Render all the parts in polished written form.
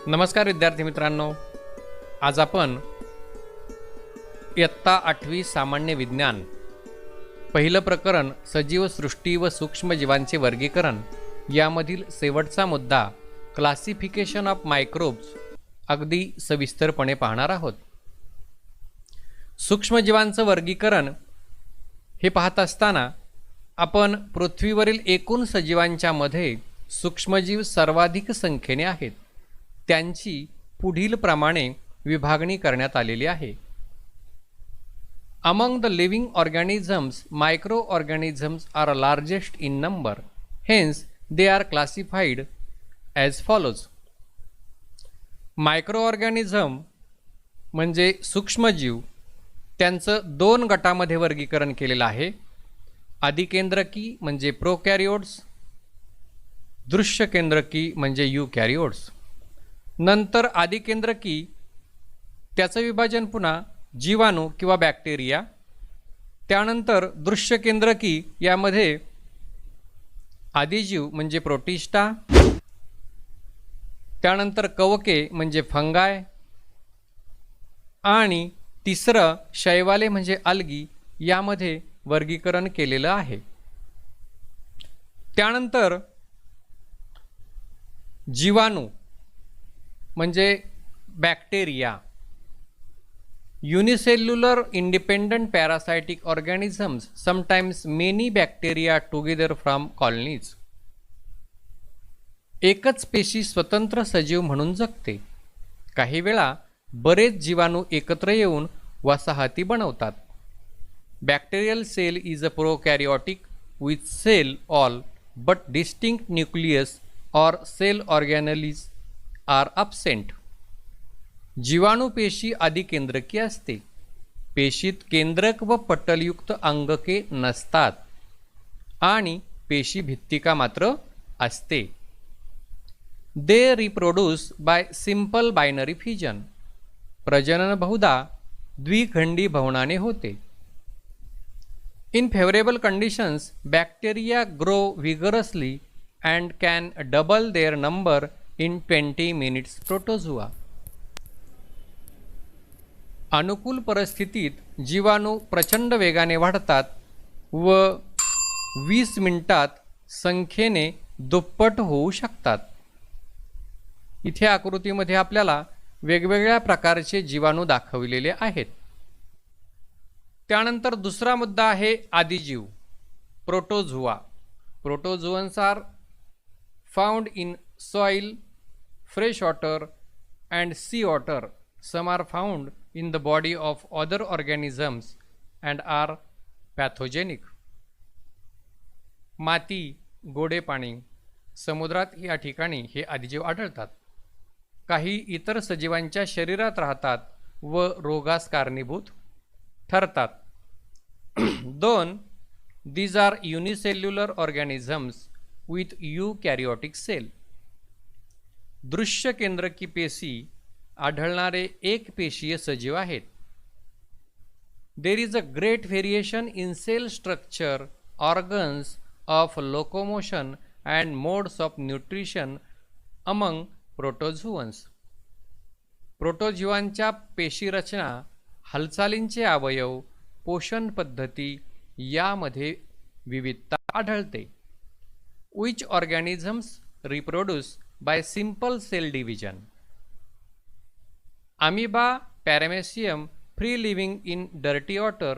नमस्कार विद्यार्थी मित्रांनो, आज आपण इयत्ता 8वी सामान्य विज्ञान पहिलं प्रकरण सजीव सृष्टी व सूक्ष्मजीवांचे वर्गीकरण यामधील शेवटचा मुद्दा क्लासिफिकेशन ऑफ मायक्रोब्स अगदी सविस्तरपणे पाहणार आहोत। सूक्ष्मजीवांचं वर्गीकरण हे पाहत असताना आपण पृथ्वीवरील एकूण सजीवांच्या मध्ये सूक्ष्मजीव सर्वाधिक संख्येने आहेत त्यांची पुढील प्रमाणे विभागणी करण्यात आलेली आहे। Among the living organisms, microorganisms are largest in number. Hence, they are classified as follows. मायक्रोऑर्गॅनिझम म्हणजे सूक्ष्मजीव, त्यांचं दोन गटामध्ये वर्गीकरण केलेलं आहे। अधिकेंद्रकी म्हणजे प्रोकॅरियोट्स, दृश्य केंद्रकी म्हणजे यूकॅरियोट्स। नंतर आदिकेंद्रकी त्याचं विभाजन पुन्हा जीवाणू किंवा बॅक्टेरिया, त्यानंतर दृश्य केंद्रकी यामध्ये आदिजीव म्हणजे प्रोटिस्टा, त्यानंतर कवके म्हणजे फंगाय आणि तिसरं शैवाले म्हणजे अल्गी यामध्ये वर्गीकरण केलेलं आहे। त्यानंतर जीवाणू म्हणजे bacteria, unicellular independent पॅरासाइटिक organisms, sometimes many bacteria together from colonies. एकच पेशी स्वतंत्र सजीव म्हणून जगते। काही वेळा बरेच जीवाणू एकत्र येऊन वसाहती बनवतात। Bacterial cell is a prokaryotic with cell all but distinct nucleus और सेल ऑर्गॅनलीज आर absent. जीवाणू पेशी आदिकेंद्रकी असते। पेशीत केंद्रक व पटलयुक्त अंगके नसतात आणि पेशी भित्तिका मात्र असते। They reproduce by simple binary fission. प्रजनन बहुधा द्विखंडी भवनाने होते। In favourable conditions bacteria grow vigorously and can double their number in 20 minutes. Protozoa. अनुकूल परिस्थितीत जीवाणू प्रचंड वेगाने वाढतात व 20 मिनिटात संख्येने दुप्पट होऊ शकतात। इथे आकृतीमध्ये आपल्याला वेगवेगळ्या प्रकारचे जीवाणू दाखवलेले आहेत। त्यानंतर दुसरा मुद्दा आहे आदिजीव, protozoa. Protozoans are found in soil, fresh water and sea water. Some are found in the body of other organisms and are pathogenic. माती, गोडे पाणी, समुद्रात या ठिकाणी हे आदिजीव आढळतात। काही इतर सजीवांच्या शरीरात राहतात व रोगास कारणीभूत ठरतात। 2. These are unicellular organisms with eukaryotic cell. दृश्य केंद्रकी पेशी आढळणारे एक पेशीय सजीव आहेत। There is a great variation in cell structure, organs of locomotion and modes of nutrition among protozoans. प्रोटोझोआंच्या पेशी रचना, हालचालींचे अवयव, पोषण पद्धती यामध्ये विविधता आढळते। Which organisms reproduce by simple cell division? Amoeba paramecium free living in dirty water.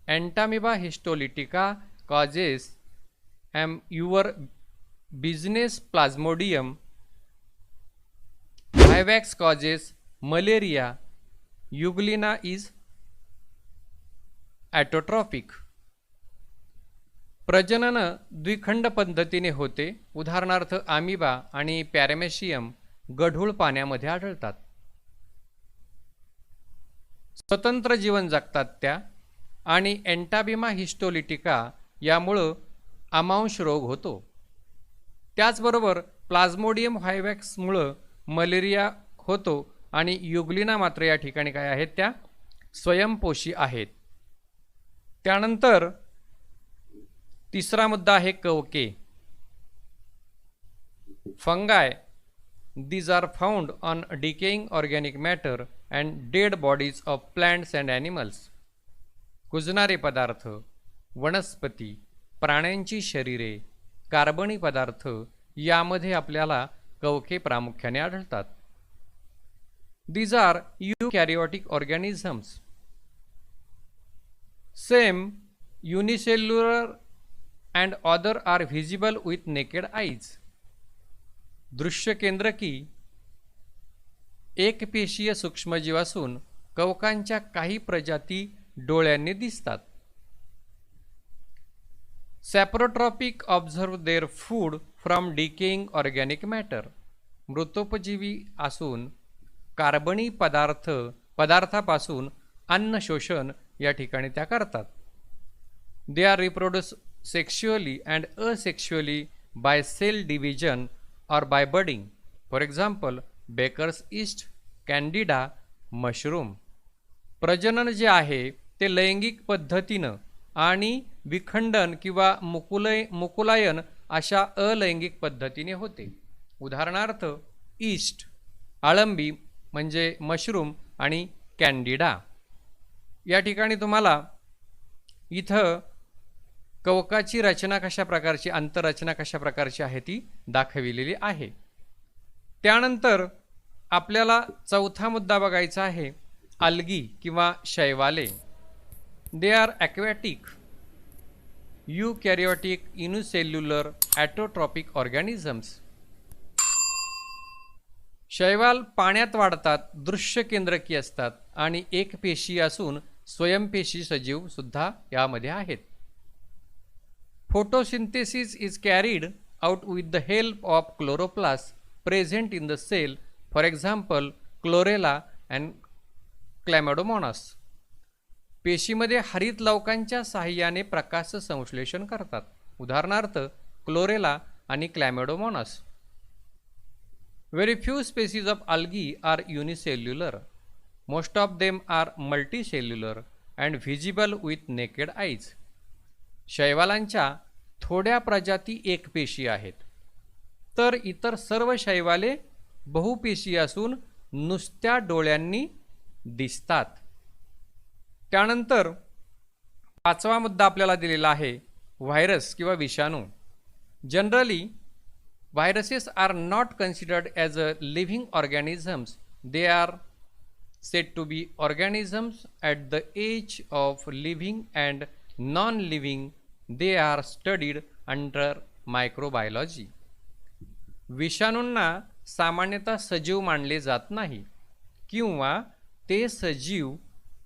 Entamoeba histolytica causes your business plasmodium. Vivax causes malaria. Euglena is autotrophic. प्रजनन द्विखंड पद्धतीने होते। उदाहरणार्थ अमिबा आणि पॅरामेशियम गढूळ पाण्यामध्ये आढळतात। स्वतंत्र जीवन जगतात त्या आणि एंटाबिमा हिस्टोलिटिका यामुळे अमांश रोग होतो। त्याचबरोबर प्लाझ्मोडियम व्हायवॅक्समुळे मलेरिया होतो आणि युग्लिना मात्र या ठिकाणी काय आहेत, त्या स्वयंपोषी आहेत। त्यानंतर तिसरा मुद्दा आहे कवके. फंगाय These are found on decaying organic matter and dead bodies of plants and animals. कुजणारे पदार्थ, वनस्पती, प्राण्यांची शरीरे, कार्बनी पदार्थ यामध्ये आपल्याला कवके प्रामुख्याने आढळतात. These are eukaryotic organisms. Same unicellular and other are visible with naked eyes. दृश्य केंद्रकी एकपेशीय सूक्ष्मजीव असून कवकांच्या काही प्रजाती डोळ्यांनी दिसतात. Saprotropic observe their food from decaying organic matter. मृतोपजीवी असून कार्बनी पदार्थापासून अन्न शोषण या ठिकाणी त्या करतात. They are reproduced sexually and asexually by cell division or by budding. For example, Baker's yeast, Candida, mushroom. प्रजनन जे आहे ते लैंगिक पद्धतीनं आणि विखंडन किंवा मुकुलायन अशा अलैंगिक पद्धतीने होते. उदाहरणार्थ ईस्ट, आळंबी म्हणजे मशरूम आणि कॅन्डिडा. या ठिकाणी तुम्हाला इथं कवकाची रचना कशा प्रकारची, आंतररचना कशा प्रकारची आहे ती दाखविलेली आहे. त्यानंतर आपल्याला चौथा मुद्दा बघायचा आहे, अल्गी किंवा शैवाले. They are aquatic eukaryotic unicellular autotrophic organisms. शैवाल पाण्यात वाढतात, दृश्य केंद्रकी असतात आणि एकपेशी असून स्वयंपेशी सजीव सुद्धा यामध्ये आहेत. Photosynthesis is carried out with the help of chloroplasts present in the cell, for example, chlorella and Chlamydomonas. पेशीमध्ये हरित लवकांच्या सहाय्याने प्रकाश संश्लेषण करतात. उदाहरणार्थ क्लोरेला आणि क्लॅमिडोमोनास. Very few species of algae are unicellular. Most of them are multicellular and visible with naked eyes. शैवालांच्या थोड्या प्रजाती एकपेशी आहेत, तर इतर सर्व शैवाले बहुपेशी असून नुसत्या डोळ्यांनी दिसतात. त्यानंतर पाचवा मुद्दा आपल्याला दिलेला आहे, व्हायरस किंवा विषाणू. Generally viruses are not considered as a living organisms. They are said to be organisms at the age of living and non-living. They are studied under microbiology. विषाणूंना सामान्यतः सजीव मानले जात नाही किंवा ते सजीव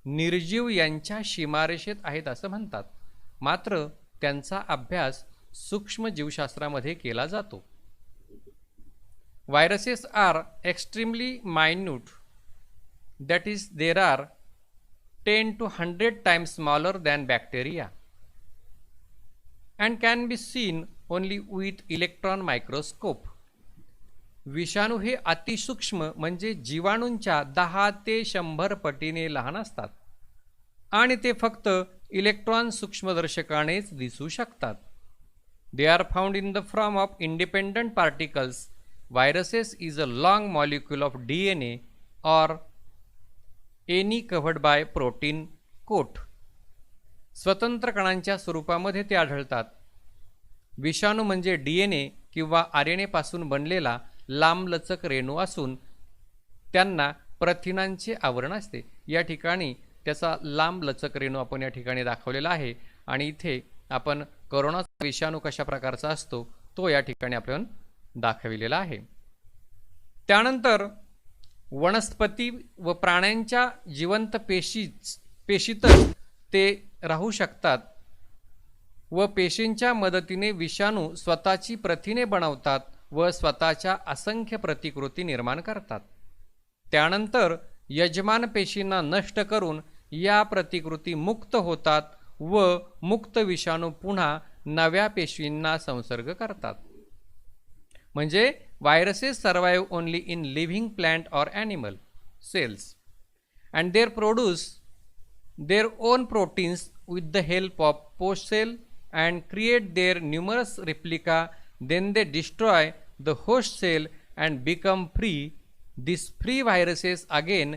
निर्जीव यांच्या सीमारेषेत आहेत असं म्हणतात. मात्र त्यांचा अभ्यास सूक्ष्म जीवशास्त्रामध्ये केला जातो. Viruses are extremely minute, that is, there are 10 to 100 times smaller than bacteria and can be seen only with electron microscope. विषाणू हे अतिसूक्ष्म म्हणजे जीवाणूंच्या 10 ते 100 पटीने लहान असतात आणि ते फक्त इलेक्ट्रॉन सूक्ष्मदर्शकानेच दिसू शकतात. They are found in the form of independent particles. Viruses is a long molecule of DNA or any covered by protein coat. स्वतंत्र कणांच्या स्वरूपामध्ये ते आढळतात. विषाणू म्हणजे DNA किंवा RNA पासून बनलेला लांबलचक रेणू असून त्यांना प्रथिनांचे आवरण असते. या ठिकाणी त्याचा लांबलचक रेणू आपण या ठिकाणी दाखवलेला आहे आणि इथे आपण कोरोनाचा विषाणू कशा प्रकारचा असतो तो या ठिकाणी आपण दाखविलेला आहे. त्यानंतर वनस्पती व प्राण्यांच्या जिवंत पेशीतच ते राहू शकतात व पेशींच्या मदतीने विषाणू स्वतःची प्रथिने बनवतात व स्वतःच्या असंख्य प्रतिकृती निर्माण करतात. त्यानंतर यजमान पेशींना नष्ट करून या प्रतिकृती मुक्त होतात व मुक्त विषाणू पुन्हा नव्या पेशींना संसर्ग करतात. म्हणजे viruses survive only in living plant or animal cells and they produce their own proteins with the help of post cell and create their numerous replica. Then they destroy the host cell and become free, these free viruses again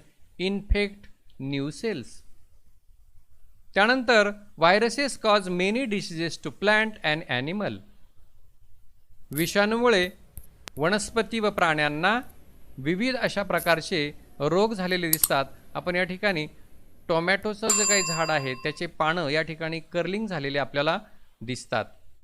infect new cells. त्यानंतर viruses cause many diseases to plant and animal. विषाणूमुळे वनस्पती व प्राण्यांना विविध अशा प्रकारचे रोग झालेले दिसतात. आपण या ठिकाणी टोमॅटोचं जे काही झाड आहे त्याचे पानं या ठिकाणी कर्लिंग झालेले आपल्याला दिसतात.